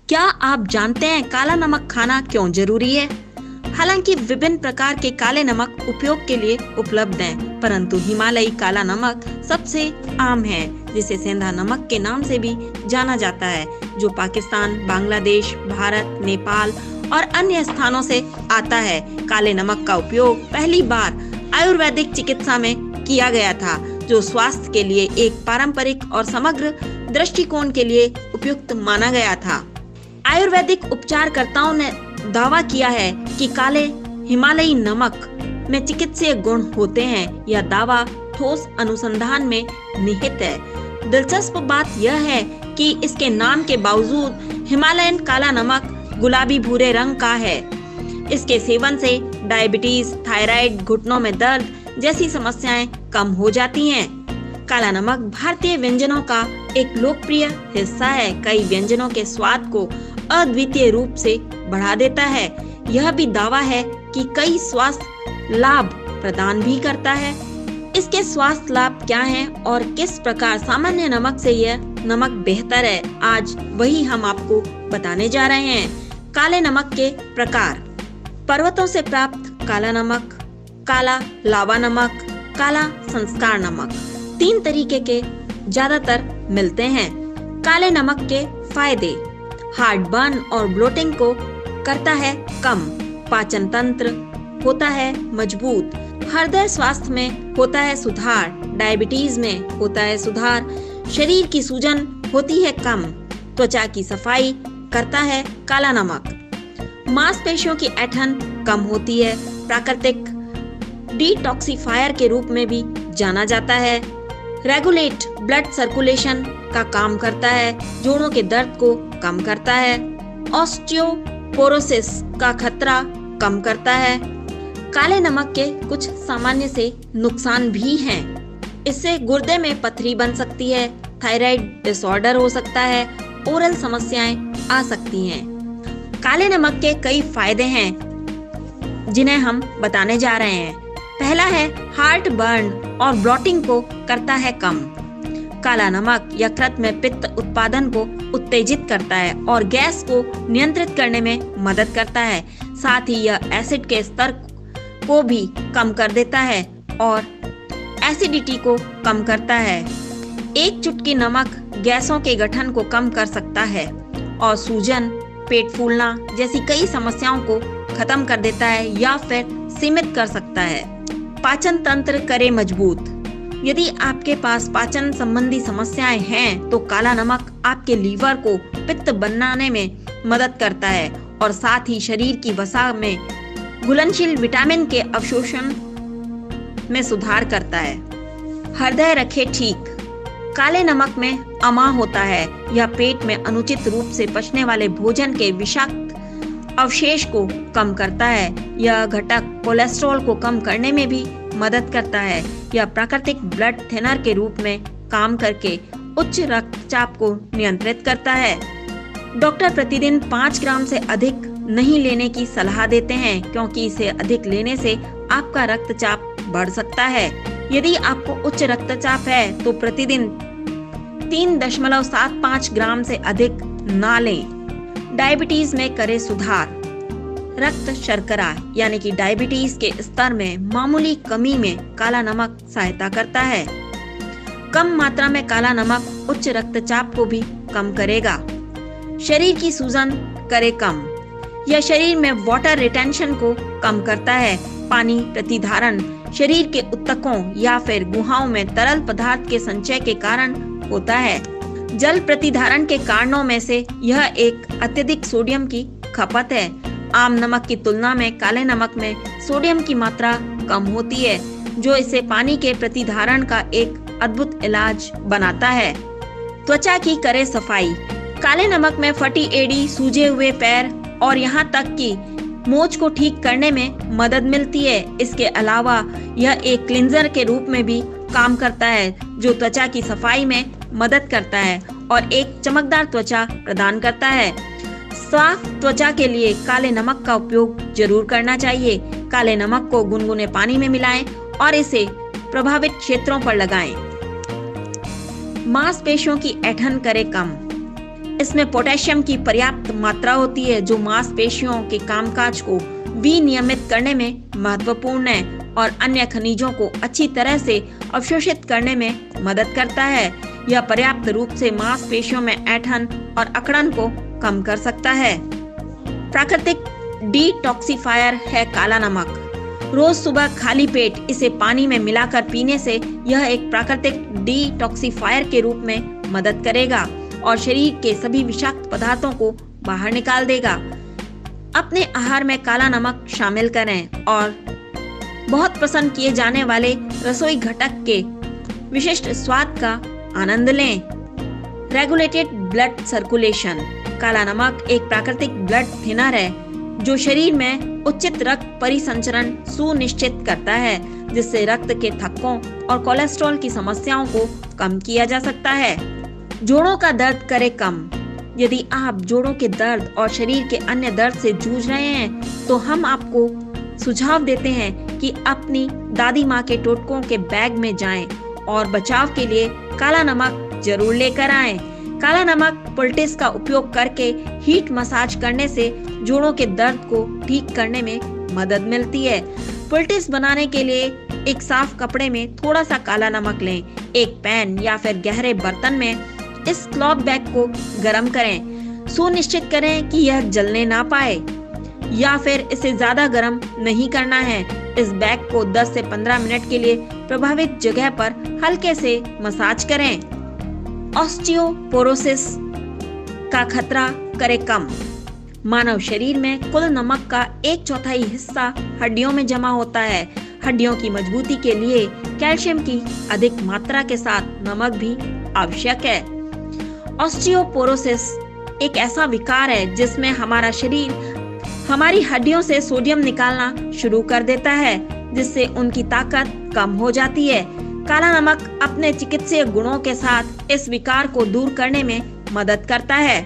क्या आप जानते हैं काला नमक खाना क्यों जरूरी है? हालांकि विभिन्न प्रकार के काले नमक उपयोग के लिए उपलब्ध हैं, परंतु हिमालयी काला नमक सबसे आम है, जिसे सेंधा नमक के नाम से भी जाना जाता है, जो पाकिस्तान, बांग्लादेश, भारत, नेपाल और अन्य स्थानों से आता है। काले नमक का उपयोग पहली बार आयुर्वेदिक चिकित्सा में किया गया था, जो स्वास्थ्य के लिए एक पारंपरिक और समग्र दृष्टिकोण के लिए उपयुक्त माना गया था। आयुर्वेदिक उपचारकर्ताओं ने दावा किया है कि काले हिमालयी नमक में चिकित्सीय गुण होते हैं। यह दावा ठोस अनुसंधान में निहित है। दिलचस्प बात यह है कि इसके नाम के बावजूद हिमालयन काला नमक गुलाबी भूरे रंग का है। इसके सेवन से डायबिटीज, थायराइड, घुटनों में दर्द जैसी समस्याएं कम हो जाती हैं। काला नमक भारतीय व्यंजनों का एक लोकप्रिय हिस्सा है। कई व्यंजनों के स्वाद को अद्वितीय रूप से बढ़ा देता है। यह भी दावा है कि कई स्वास्थ्य लाभ प्रदान भी करता है। इसके स्वास्थ्य लाभ क्या हैं और किस प्रकार सामान्य नमक से यह नमक बेहतर है, आज वही हम आपको बताने जा रहे हैं। काले नमक के प्रकार: पर्वतों से प्राप्त काला नमक, काला लावा नमक, काला संस्कार नमक। 3 तरीके के ज्यादातर मिलते हैं। काले नमक के फायदे: हार्ट बर्न और ब्लोटिंग को करता है कम, पाचन तंत्र होता है मजबूत, हृदय स्वास्थ्य में होता है सुधार, डायबिटीज में होता है सुधार, शरीर की सूजन होती है कम, त्वचा की सफाई करता है काला नमक, मांसपेशियों की ऐंठन कम होती है, प्राकृतिक डिटॉक्सिफायर के रूप में भी जाना जाता है, रेगुलेट ब्लड सर्कुलेशन का काम करता है, जोड़ों के दर्द को कम करता है, ऑस्टियोपोरोसिस का खतरा कम करता है। काले नमक के कुछ सामान्य से नुकसान भी हैं। इससे गुर्दे में पथरी बन सकती है, थायराइड डिसऑर्डर हो सकता है, ओरल समस्याएं आ सकती हैं। काले नमक के कई फायदे हैं जिन्हें हम बताने जा रहे हैं। पहला है हार्ट बर्न और ब्लोटिंग को करता है कम। काला नमक यकृत में पित्त उत्पादन को उत्तेजित करता है और गैस को नियंत्रित करने में मदद करता है। साथ ही यह एसिड के स्तर को भी कम कर देता है और एसिडिटी को कम करता है। एक चुटकी नमक गैसों के गठन को कम कर सकता है और सूजन, पेट फूलना जैसी कई समस्याओं को खत्म कर देता है या फिर सीमित कर सकता है। पाचन तंत्र करे मजबूत: यदि आपके पास पाचन संबंधी समस्याएं हैं तो काला नमक आपके लीवर को पित्त बनाने में मदद करता है और साथ ही शरीर की वसा में घुलनशील विटामिन के अवशोषण में सुधार करता है। हृदय रखे ठीक: काले नमक में अमाव होता है। यह पेट में अनुचित रूप से पचने वाले भोजन के विषाक्त अवशेष को कम करता है। यह घटक कोलेस्ट्रॉल को कम करने में भी मदद करता है। यह प्राकृतिक ब्लड थिनर के रूप में काम करके उच्च रक्तचाप को नियंत्रित करता है। डॉक्टर प्रतिदिन 5 ग्राम से अधिक नहीं लेने की सलाह देते हैं, क्योंकि इसे अधिक लेने से आपका रक्तचाप बढ़ सकता है। यदि आपको उच्च रक्तचाप है तो प्रतिदिन 3.75 ग्राम से अधिक ना लें। डायबिटीज में करे सुधार: रक्त शर्करा यानी कि डायबिटीज के स्तर में मामूली कमी में काला नमक सहायता करता है। कम मात्रा में काला नमक उच्च रक्तचाप को भी कम करेगा। शरीर की सूजन करे कम: यह शरीर में वाटर रिटेंशन को कम करता है। पानी प्रतिधारण शरीर के ऊतकों या फिर गुहाओं में तरल पदार्थ के संचय के कारण होता है। जल प्रतिधारण के कारणों में से यह एक अत्यधिक सोडियम की खपत है। आम नमक की तुलना में काले नमक में सोडियम की मात्रा कम होती है, जो इसे पानी के प्रतिधारण का एक अद्भुत इलाज बनाता है। त्वचा की करे सफाई: काले नमक में फटी एड़ी, सूजे हुए पैर और यहाँ तक कि मोच को ठीक करने में मदद मिलती है। इसके अलावा यह एक क्लींजर के रूप में भी काम करता है, जो त्वचा की सफाई में मदद करता है और एक चमकदार त्वचा प्रदान करता है। साफ त्वचा के लिए काले नमक का उपयोग जरूर करना चाहिए। काले नमक को गुनगुने पानी में मिलाएं और इसे प्रभावित क्षेत्रों पर लगाएं। मांसपेशियों की ऐंठन करे कम: इसमें पोटेशियम की पर्याप्त मात्रा होती है जो मांसपेशियों के कामकाज को विनियमित करने में महत्वपूर्ण है और अन्य खनिजों को अच्छी तरह से अवशोषित करने में मदद करता है। यह पर्याप्त रूप से मांसपेशियों में ऐंठन और अकड़न को कम कर सकता है। प्राकृतिक डिटॉक्सिफायर है काला नमक। रोज सुबह खाली पेट इसे पानी में मिलाकर पीने से यह एक प्राकृतिक डिटॉक्सिफायर के रूप में मदद करेगा और शरीर के सभी विषाक्त पदार्थों को बाहर निकाल देगा। अपने आहार में काला नमक शामिल करें और बहुत पसंद किए जाने वाले रसोई घटक के विशिष्ट स्वाद का आनंद लें। Regulated blood circulation. काला नमक एक प्राकृतिक ब्लड थिनर है जो शरीर में उचित रक्त परिसंचरण सुनिश्चित करता है, जिससे रक्त के थक्कों और कोलेस्ट्रॉल की समस्याओं को कम किया जा सकता है। जोड़ों का दर्द करे कम। यदि आप जोड़ों के दर्द और शरीर के अन्य दर्द से जूझ रहे हैं तो हम आपको सुझाव देते हैं कि अपनी दादी माँ के टोटकों के बैग में जाएं और बचाव के लिए काला नमक जरूर लेकर आएं। काला नमक पोल्टिस का उपयोग करके हीट मसाज करने से जोड़ों के दर्द को ठीक करने में मदद मिलती है। पोल्टिस बनाने के लिए एक साफ कपड़े में थोड़ा सा काला नमक लें। एक पैन या फिर गहरे बर्तन में इस क्लॉथ बैग को गरम करें। सुनिश्चित करें कि यह जलने ना पाए या फिर इसे ज्यादा गर्म नहीं करना है। इस बैग को 10 से 15 मिनट के लिए प्रभावित जगह पर हल्के से मसाज करें। ऑस्टियोपोरोसिस का खतरा करे कम। मानव शरीर में कुल नमक का 1/4 हिस्सा हड्डियों में जमा होता है। हड्डियों की मजबूती के लिए कैल्शियम की अधिक मात्रा के साथ नमक भी आवश्यक है। ऑस्टियोपोरोसिस एक ऐसा विकार है जिसमें हमारा शरीर हमारी हड्डियों से सोडियम निकालना शुरू कर देता है, जिससे उनकी ताकत कम हो जाती है। काला नमक अपने चिकित्सीय गुणों के साथ इस विकार को दूर करने में मदद करता है।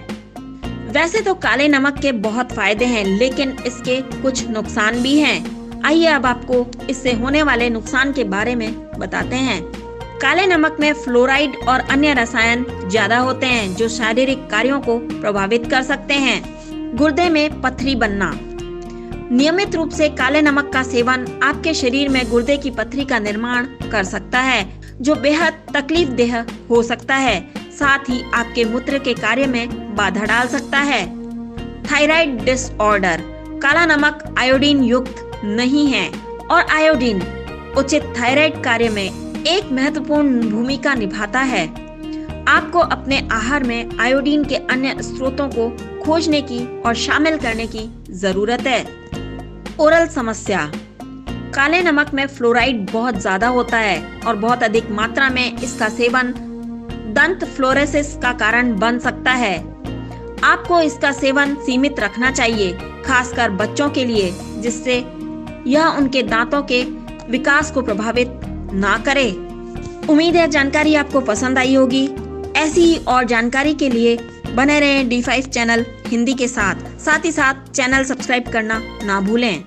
वैसे तो काले नमक के बहुत फायदे हैं, लेकिन इसके कुछ नुकसान भी हैं। आइए अब आपको इससे होने वाले नुकसान के बारे में बताते हैं। काले नमक में फ्लोराइड और अन्य रसायन ज्यादा होते हैं जो शारीरिक कार्यों को प्रभावित कर सकते हैं। गुर्दे में पथरी बनना। नियमित रूप से काले नमक का सेवन आपके शरीर में गुर्दे की पथरी का निर्माण कर सकता है, जो बेहद तकलीफदेह हो सकता है। साथ ही आपके मूत्र के कार्य में बाधा डाल सकता है। Thyroid disorder. काला नमक आयोडीन युक्त नहीं है और आयोडीन उचित थायराइड कार्य में एक महत्वपूर्ण भूमिका निभाता है। आपको अपने आहार में आयोडीन के अन्य स्रोतों को खोजने की और शामिल करने की जरूरत है। ओरल समस्या। काले नमक में फ्लोराइड बहुत ज्यादा होता है और बहुत अधिक मात्रा में इसका सेवन दंत फ्लोरोसिस का कारण बन सकता है। आपको इसका सेवन सीमित रखना चाहिए, खासकर बच्चों के लिए, जिससे यह उनके दांतों के विकास को प्रभावित ना करे। उम्मीद है जानकारी आपको पसंद आई होगी। ऐसी ही और जानकारी के लिए बने रहें D5 चैनल हिंदी के साथ ही साथ चैनल सब्सक्राइब करना ना भूलें।